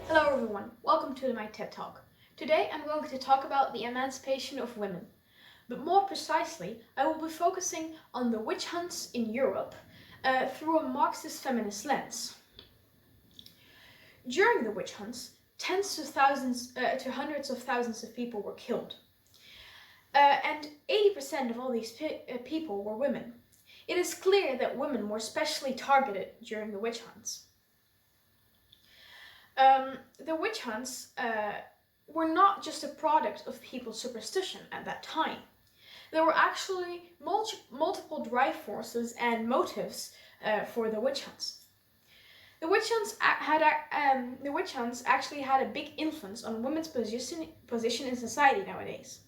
Hello everyone, welcome to my TED Talk. Today I'm going to talk about the emancipation of women. But more precisely, I will be focusing on the witch hunts in Europe through a Marxist feminist lens. During the witch hunts, tens to thousands to hundreds of thousands of people were killed. And 80% of all these people were women. It is clear that women were especially targeted during the witch hunts. The witch hunts were not just a product of people's superstition at that time. There were actually multiple drive forces and motives for the witch hunts. The witch hunts actually had a big influence on women's position in society nowadays.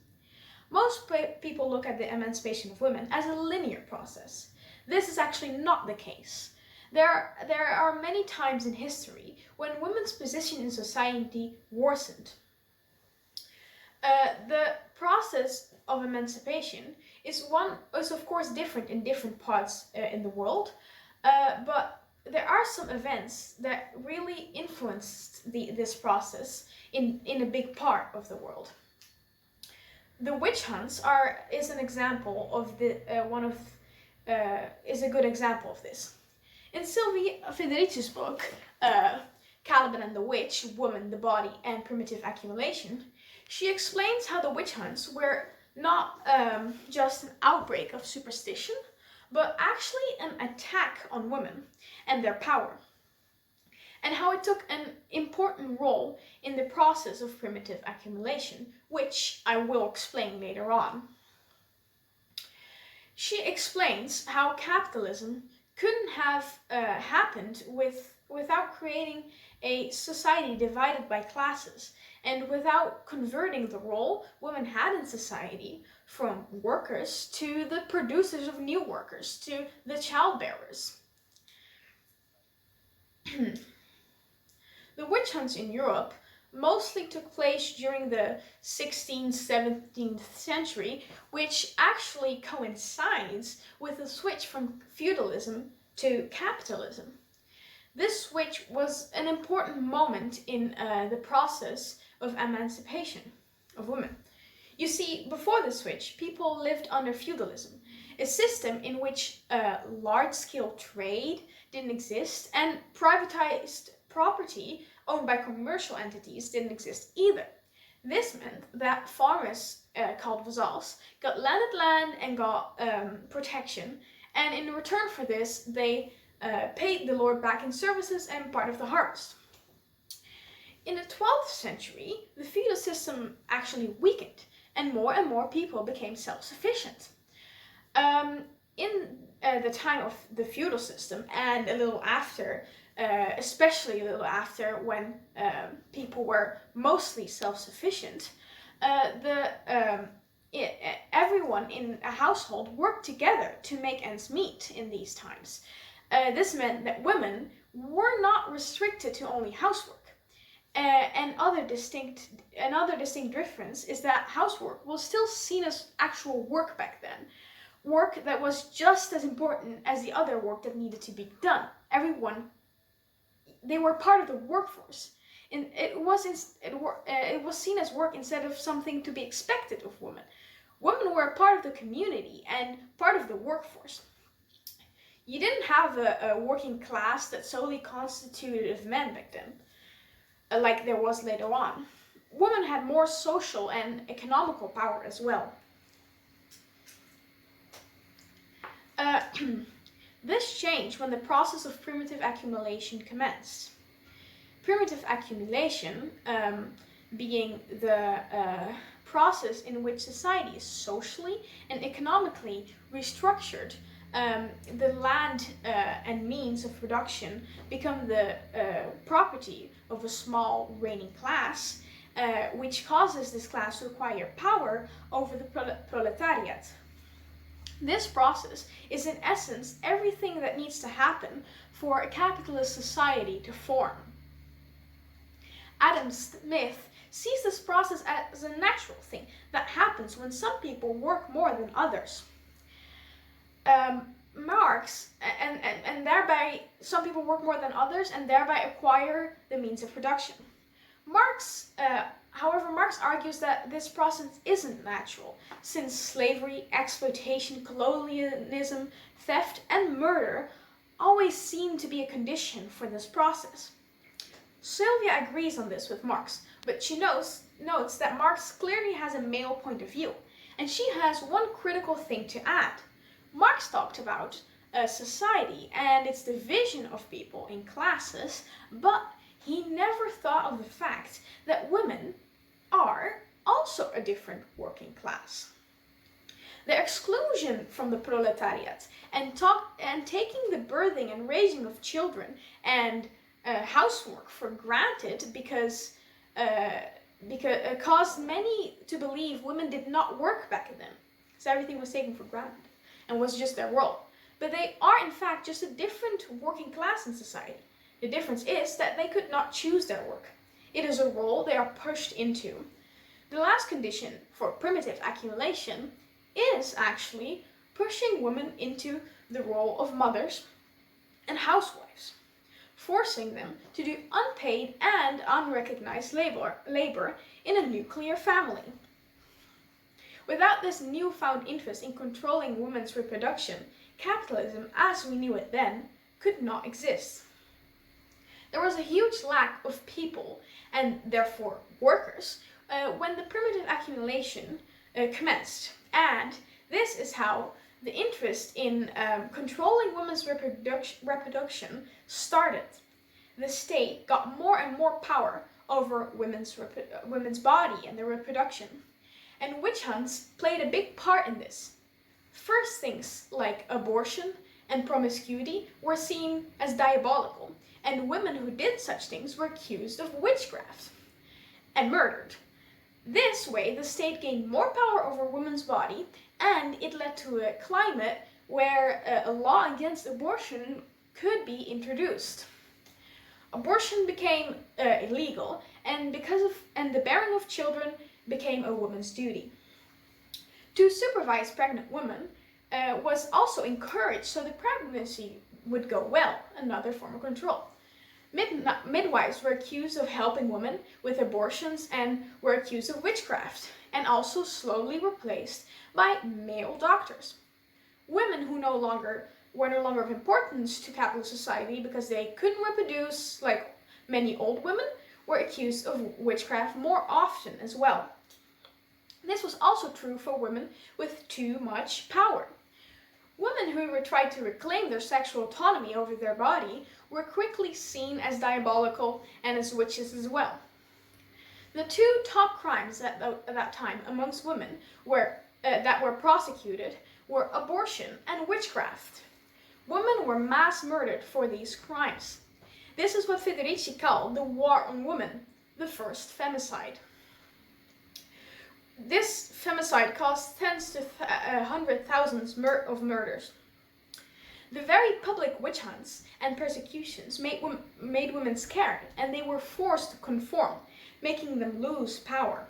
Most people look at the emancipation of women as a linear process. This is actually not the case. There are many times in history when women's position in society worsened. The process of emancipation is of course different in different parts in the world, but there are some events that really influenced this process in a big part of the world. The witch hunts is an example of is a good example of this. In Sylvie Federici's book, Caliban and the Witch, Woman, the Body, and Primitive Accumulation, she explains how the witch hunts were not just an outbreak of superstition, but actually an attack on women and their power, and how it took an important role in the process of primitive accumulation, which I will explain later on. She explains how capitalism couldn't have happened without creating a society divided by classes and without converting the role women had in society from workers to the producers of new workers to the childbearers. The witch hunts in Europe mostly took place during the 16th, 17th century, which actually coincides with the switch from feudalism to capitalism. This switch was an important moment in the process of emancipation of women. You see, before the switch, people lived under feudalism, a system in which large-scale trade didn't exist and privatized property owned by commercial entities didn't exist either. This meant that farmers, called vassals, got landed land and got protection, and in return for this, they paid the lord back in services and part of the harvest. In the 12th century, the feudal system actually weakened, and more people became self-sufficient. In the time of the feudal system, and a little after, especially a little after when people were mostly self-sufficient, everyone in a household worked together to make ends meet in these times. This meant that women were not restricted to only housework. Another distinct difference is that housework was still seen as actual work back then. Work that was just as important as the other work that needed to be done. They were part of the workforce, and it was seen as work instead of something to be expected of women. Women were a part of the community and part of the workforce. You didn't have a working class that solely constituted of men back then, like there was later on. Women had more social and economical power as well. This changed when the process of primitive accumulation commenced. Primitive accumulation being the process in which society is socially and economically restructured. The land and means of production become the property of a small reigning class, which causes this class to acquire power over the proletariat. This process is in essence everything that needs to happen for a capitalist society to form. Adam Smith sees this process as a natural thing that happens when some people work more than others. Marx, and thereby some people work more than others and thereby acquire the means of production. However, Marx argues that this process isn't natural, since slavery, exploitation, colonialism, theft, and murder always seem to be a condition for this process. Sylvia agrees on this with Marx, but she notes that Marx clearly has a male point of view, and she has one critical thing to add. Marx talked about society and its division of people in classes, but he never thought of the fact that women are also a different working class. The exclusion from the proletariat and taking the birthing and raising of children and housework for granted because caused many to believe women did not work back then, because everything was taken for granted and was just their role. But they are in fact just a different working class in society. The difference is that they could not choose their work. It is a role they are pushed into. The last condition for primitive accumulation is actually pushing women into the role of mothers and housewives, forcing them to do unpaid and unrecognized labor in a nuclear family. Without this newfound interest in controlling women's reproduction, capitalism as we knew it then could not exist. There was a huge lack of people, and therefore workers, when the primitive accumulation commenced. And this is how the interest in controlling women's reproduction started. The state got more and more power over women's body and their reproduction. And witch hunts played a big part in this. First, things like abortion and promiscuity were seen as diabolical, and women who did such things were accused of witchcraft and murdered. This way, the state gained more power over women's body, and it led to a climate where a law against abortion could be introduced. Abortion became illegal, and the bearing of children became a woman's duty. To supervise pregnant women was also encouraged so the pregnancy would go well, another form of control. Midwives were accused of helping women with abortions and were accused of witchcraft, and also slowly replaced by male doctors. Women who were no longer of importance to capitalist society because they couldn't reproduce, like many old women, were accused of witchcraft more often as well. This was also true for women with too much power. Women who tried to reclaim their sexual autonomy over their body were quickly seen as diabolical and as witches as well. The two top crimes at that time amongst women that were prosecuted were abortion and witchcraft. Women were mass murdered for these crimes. This is what Federici called the war on women, the first femicide. This femicide caused tens to hundred thousands of murders. The very public witch hunts and persecutions made women scared, and they were forced to conform, making them lose power.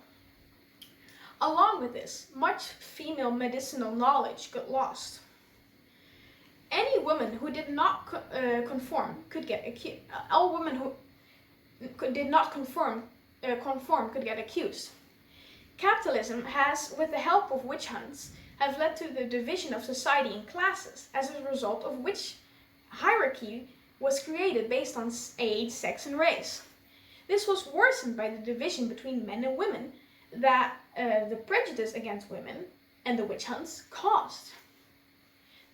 Along with this, much female medicinal knowledge got lost. Any woman who did not conform could get accused. All women who did not conform could get accused. Capitalism has, with the help of witch hunts, have led to the division of society in classes, as a result of which hierarchy was created based on age, sex, and race. This was worsened by the division between men and women that the prejudice against women and the witch hunts caused.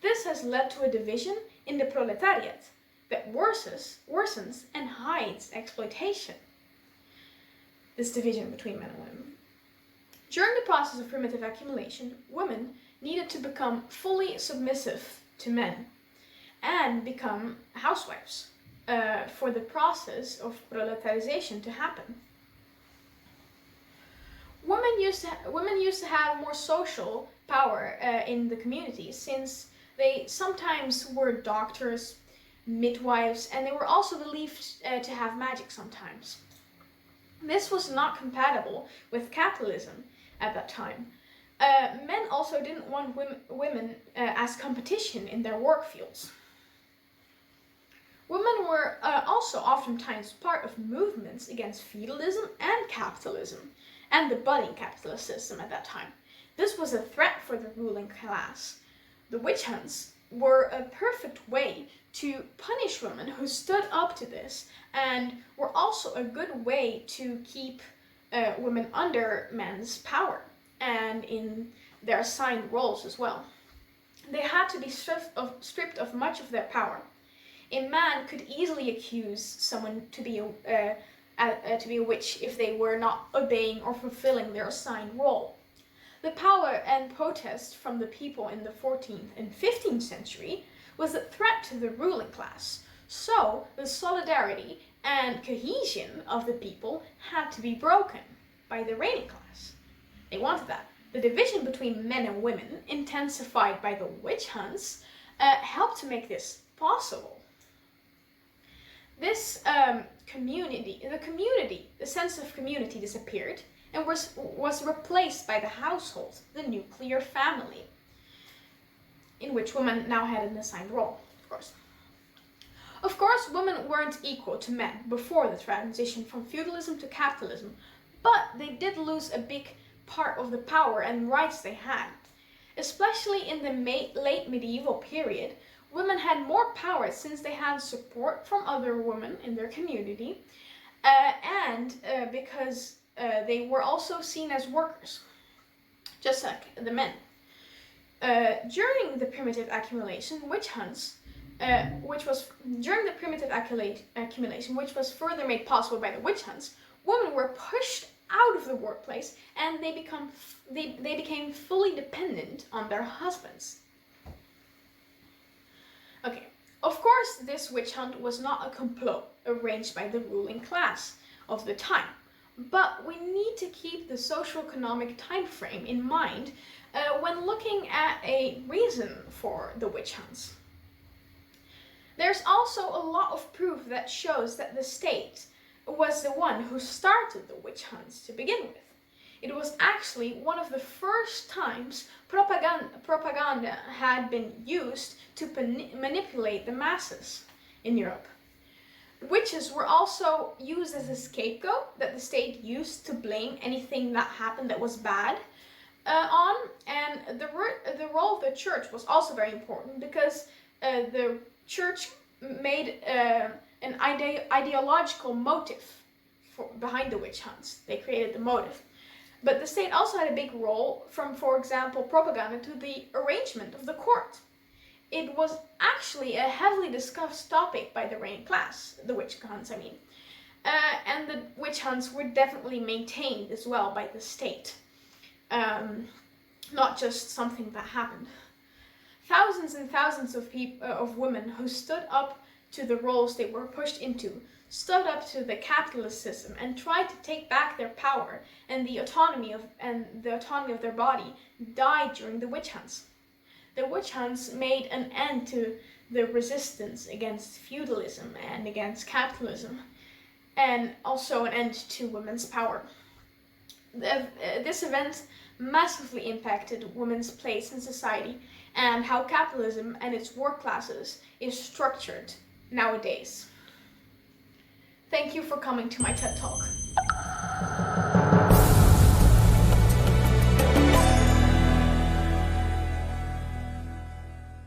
This has led to a division in the proletariat that worsens and hides exploitation. This division between men and women. During the process of primitive accumulation, women needed to become fully submissive to men and become housewives for the process of proletarization to happen. Women used to have more social power in the community, since they sometimes were doctors, midwives, and they were also believed to have magic sometimes. This was not compatible with capitalism at that time. Men also didn't want women as competition in their work fields. Women were also oftentimes part of movements against feudalism and capitalism, and the budding capitalist system at that time. This was a threat for the ruling class. The witch hunts were a perfect way to punish women who stood up to this, and were also a good way to keep women under men's power and in their assigned roles as well. They had to be stripped of much of their power. A man could easily accuse someone to be a witch if they were not obeying or fulfilling their assigned role. The power and protest from the people in the 14th and 15th century was a threat to the ruling class, so the solidarity and cohesion of the people had to be broken by the reigning class. They wanted that. The division between men and women, intensified by the witch hunts, helped to make this possible. This the sense of community disappeared and was replaced by the household, the nuclear family, in which women now had an assigned role, of course. Of course, women weren't equal to men before the transition from feudalism to capitalism, but they did lose a big part of the power and rights they had. Especially in the late medieval period, women had more power since they had support from other women in their community, and because they were also seen as workers, just like the men. During the primitive accumulation, witch hunts, which was further made possible by the witch hunts, women were pushed out of the workplace and they became fully dependent on their husbands. Okay, of course this witch hunt was not a complot arranged by the ruling class of the time, but we need to keep the socio-economic time frame in mind when looking at a reason for the witch hunts. There's also a lot of proof that shows that the state was the one who started the witch hunts to begin with. It was actually one of the first times propaganda had been used to manipulate the masses in Europe. Witches were also used as a scapegoat that the state used to blame anything that happened that was bad on, and the role of the church was also very important because the church made an ideological motive behind the witch hunts. They created the motive. But the state also had a big role from, for example, propaganda to the arrangement of the court. It was actually a heavily discussed topic by the reigning class, the witch hunts, I mean. And the witch hunts were definitely maintained as well by the state. Not just something that happened. Thousands and thousands of women who stood up to the roles they were pushed into, stood up to the capitalist system and tried to take back their power and the autonomy of their body, died during the witch hunts. The witch hunts made an end to the resistance against feudalism and against capitalism, and also an end to women's power. This event massively impacted women's place in society and how capitalism and its work classes is structured nowadays. Thank you for coming to my TED Talk.